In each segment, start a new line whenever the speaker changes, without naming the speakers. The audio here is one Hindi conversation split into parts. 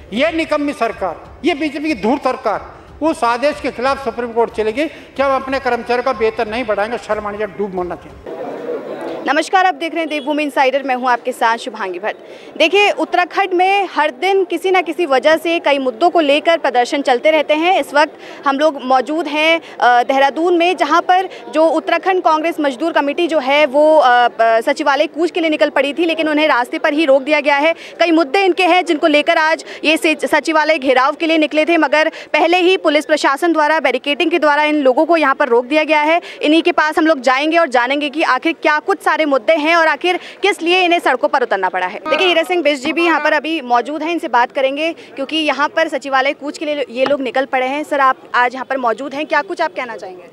ये निकम्मी सरकार, ये बीजेपी की धूर्त सरकार उस आदेश के खिलाफ सुप्रीम कोर्ट चलेगी कि हम अपने कर्मचारियों का वेतन नहीं बढ़ाएंगे। शर्म आनी चाहिए, डूब मरना चाहिए।
नमस्कार, आप देख रहे हैं देवभूमि इनसाइडर। मैं हूं आपके साथ शुभांगी भट्ट। देखिए, उत्तराखंड में हर दिन किसी न किसी वजह से कई मुद्दों को लेकर प्रदर्शन चलते रहते हैं। इस वक्त हम लोग मौजूद हैं देहरादून में, जहां पर जो उत्तराखंड कांग्रेस मजदूर कमेटी जो है वो सचिवालय कूच के लिए निकल पड़ी थी, लेकिन उन्हें रास्ते पर ही रोक दिया गया है। कई मुद्दे इनके हैं जिनको लेकर आज ये सचिवालय घेराव के लिए निकले थे, मगर पहले ही पुलिस प्रशासन द्वारा बैरिकेडिंग के द्वारा इन लोगों को यहाँ पर रोक दिया गया है। इन्हीं के पास हम लोग जाएंगे और जानेंगे कि आखिर क्या कुछ सारे मुद्दे हैं और आखिर किस लिए इन्हें सड़कों पर उतरना पड़ा है। देखिए, हीरा सिंह बिष्ट जी भी यहाँ पर अभी मौजूद हैं, इनसे बात करेंगे क्योंकि यहाँ पर सचिवालय कूच के लिए ये लोग निकल पड़े हैं। सर, आप आज यहाँ पर मौजूद हैं, क्या कुछ आप कहना चाहेंगे?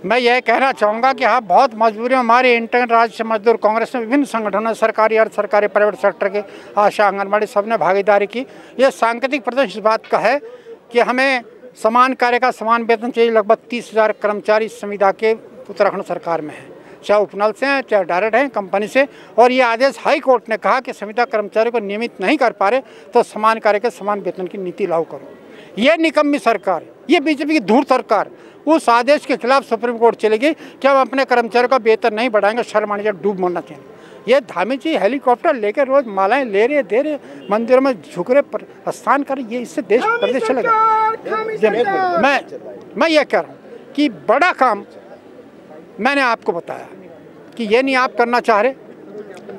मैं यह कहना चाहूँगा कि हाँ, बहुत मजबूरी है। हमारे इंटर राज्य मजदूर कांग्रेस में विभिन्न संगठनों, सरकारी, अर्ध सरकारी, प्राइवेट सेक्टर के, आशा, आंगनबाड़ी, सबने भागीदारी की। यह सांकेतिक प्रदर्शन इस बात का है कि हमें समान कार्य का समान वेतन चाहिए। लगभग 30,000 कर्मचारी संविदा के उत्तराखंड सरकार में है, चाहे उपनल से हैं, चाहे डायरेक्ट हैं कंपनी से। और ये आदेश हाई कोर्ट ने कहा कि संविदा कर्मचारियों को नियमित नहीं कर पा रहे तो समान कार्य के समान वेतन की नीति लागू करो। ये निकम्मी सरकार, ये बीजेपी की धूर्त सरकार उस आदेश के खिलाफ सुप्रीम कोर्ट चलेगी कि हम अपने कर्मचारियों का वेतन नहीं बढ़ाएंगे। शर्म आनी चाहिए, डूब मरना चाहिए। ये धामी जी हेलीकॉप्टर लेकर रोज मालाएं ले रहे, दे रहे, मंदिरों में झुक रहे, स्थान कर, ये इससे देश प्रदेश चलेगा। मैं ये कह रहा हूँ कि बड़ा काम मैंने आपको बताया कि ये नहीं आप करना चाह रहे।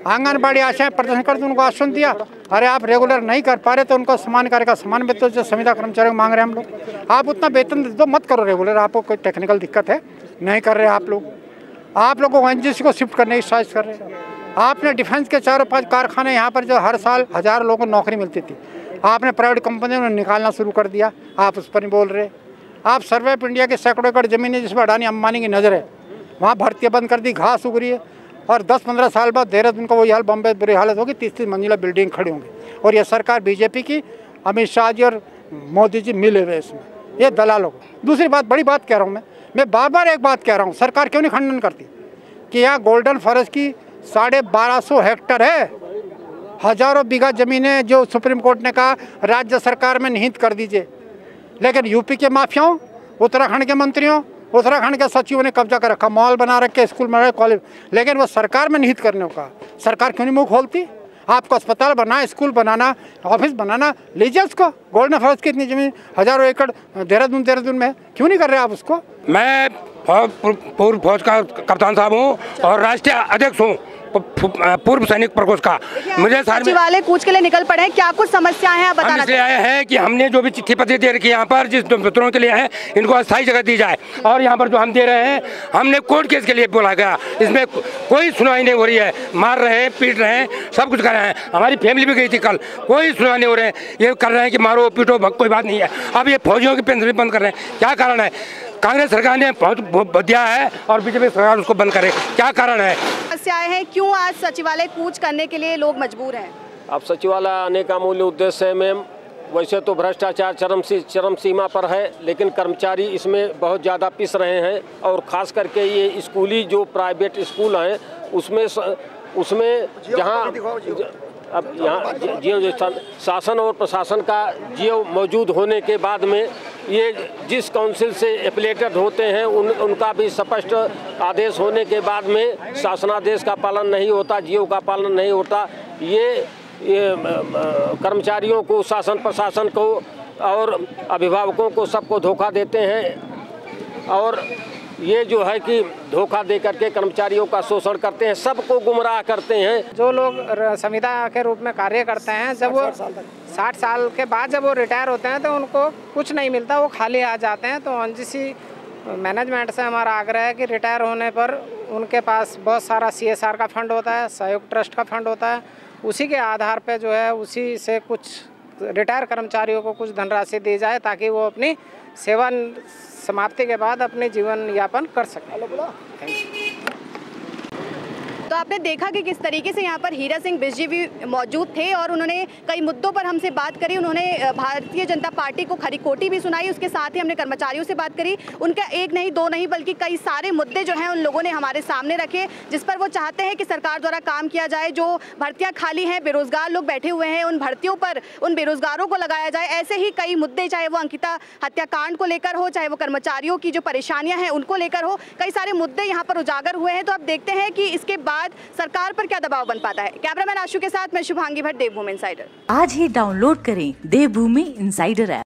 आंगनबाड़ी आशाएं प्रदर्शन करते, उनको आश्वासन दिया, अरे आप रेगुलर नहीं कर पा रहे तो उनको समान कार्य का समान वेतन जो संविदा कर्मचारियों को मांग रहे हैं हम लोग, आप उतना वेतन दे दो, मत करो रेगुलर। आपको कोई टेक्निकल दिक्कत है, नहीं कर रहे आप लोग को एनजीसी को शिफ्ट करने की साजिश कर रहे हैं। आपने डिफेंस के 4-5 कारखाने यहाँ पर जो हर साल हज़ारों लोगों को नौकरी मिलती थी, आपने प्राइवेट कंपनियों ने निकालना शुरू कर दिया, आप उस पर नहीं बोल रहे। आप सर्वे ऑफ इंडिया के सैकड़ों एकड़ ज़मीनें जिस पर अडानी अंबानी की नज़र है, वहाँ भर्तियाँ बंद कर दी, घास उग रही है। और 10-15 साल बाद देहरादून का वही हाल, बम्बई बुरी हालत होगी, 30-30 मंजिला बिल्डिंग खड़ी होंगी। और ये सरकार बीजेपी की, अमित शाह जी और मोदी जी मिले हुए इसमें, ये दलालों को। दूसरी बात, बड़ी बात कह रहा हूँ मैं बार बार एक बात कह रहा हूँ, सरकार क्यों नहीं खंडन करती कि यहाँ गोल्डन फॉरेस्ट की 1250 हेक्टर है, हजारों बीघा ज़मीनें जो सुप्रीम कोर्ट ने कहा राज्य सरकार में निहित कर दीजिए, लेकिन यूपी के माफियाओं, उत्तराखंड के मंत्रियों, उत्तराखंड के सचिवों ने कब्जा कर रखा, मॉल बना रखे, स्कूल बना रखे, कॉलेज, लेकिन वो सरकार में निहित करने का सरकार क्यों नहीं मुँह खोलती? आपको अस्पताल बनाना, स्कूल बनाना, ऑफिस बनाना, लीजिए उसको। गोल्डन फॉरेस्ट की इतनी जमीन हजारों एकड़ देहरादून में, क्यों नहीं कर रहे आप उसको?
मैं पूर्व फौज का कप्तान साहब हूँ और राष्ट्रीय अध्यक्ष हूँ पूर्व सैनिक प्रकोष्ठ का। मुझे
सचिवालय कूच के लिए निकल पड़े हैं, क्या कुछ समस्याएं हैं बताना?
इसलिए आए हैं कि हमने जो भी चिट्ठी पत्र दे रखी है यहाँ पर, जिस मित्रों के लिए है, इनको अस्थायी जगह दी जाए। और यहाँ पर जो हम दे रहे हैं, हमने कोर्ट केस के लिए बोला गया, इसमें कोई सुनवाई नहीं हो रही है, मार रहे हैं, पीट रहे हैं, सब कुछ कर रहे हैं। हमारी फैमिली भी गई थी कल, कोई सुनवाई नहीं हो रहे हैं। ये कर रहे हैं कि मारो पीटो, कोई बात नहीं है। अब ये फौजियों की पेंशन बंद कर रहे हैं, क्या कारण है? कांग्रेस सरकार ने बहुत दिया है और बीजेपी सरकार उसको बंद करे, क्या कारण है?
समस्याएं हैं, क्यों आज सचिवालय कूच करने के लिए लोग मजबूर हैं?
अब सचिवालय आने का मूल उद्देश्य है मैम, वैसे तो भ्रष्टाचार चरम सीमा पर है, लेकिन कर्मचारी इसमें बहुत ज़्यादा पिस रहे हैं। और ख़ास करके ये स्कूली जो प्राइवेट स्कूल हैं उसमें जहाँ अब यहाँ जियो शासन और प्रशासन का जियो मौजूद होने के बाद में ये जिस काउंसिल से एफिलिएटेड होते हैं उनका भी स्पष्ट आदेश होने के बाद में शासनादेश का पालन नहीं होता, जियो का पालन नहीं होता। ये कर्मचारियों को, शासन प्रशासन को और अभिभावकों को सबको धोखा देते हैं। और ये जो है कि धोखा दे करके कर्मचारियों का शोषण करते हैं, सबको गुमराह करते हैं।
जो लोग संविदा के रूप में कार्य करते हैं, जब वो 60 साल के बाद जब वो रिटायर होते हैं तो उनको कुछ नहीं मिलता, वो खाली आ जाते हैं। तो एनजीसी मैनेजमेंट से हमारा आग्रह है कि रिटायर होने पर उनके पास बहुत सारा CSR का फंड होता है, सहयोग ट्रस्ट का फंड होता है, उसी के आधार पर जो है उसी से कुछ रिटायर कर्मचारियों को कुछ धनराशि दी जाए ताकि वो अपनी सेवा समाप्ति के बाद अपने जीवन यापन कर सकें।
तो आपने देखा कि किस तरीके से यहाँ पर हीरा सिंह बिष्ट जी भी मौजूद थे और उन्होंने कई मुद्दों पर हमसे बात करी। उन्होंने भारतीय जनता पार्टी को खरी खोटी भी सुनाई। उसके साथ ही हमने कर्मचारियों से बात करी। उनका एक नहीं दो नहीं बल्कि कई सारे मुद्दे जो हैं उन लोगों ने हमारे सामने रखे, जिस पर वो चाहते हैं कि सरकार द्वारा काम किया जाए। जो भर्तियाँ खाली हैं, बेरोजगार लोग बैठे हुए हैं, उन भर्तियों पर उन बेरोजगारों को लगाया जाए। ऐसे ही कई मुद्दे, चाहे वो अंकिता हत्याकांड को लेकर हो, चाहे वो कर्मचारियों की जो परेशानियां हैं उनको लेकर हो, कई सारे मुद्दे यहाँ पर उजागर हुए हैं। तो अब देखते हैं कि इसके बाद सरकार पर क्या दबाव बन पाता है। कैमरामैन आशु के साथ मैं शुभांगी भट्ट, देवभूमि इनसाइडर।
आज ही डाउनलोड करें देवभूमि इनसाइडर ऐप।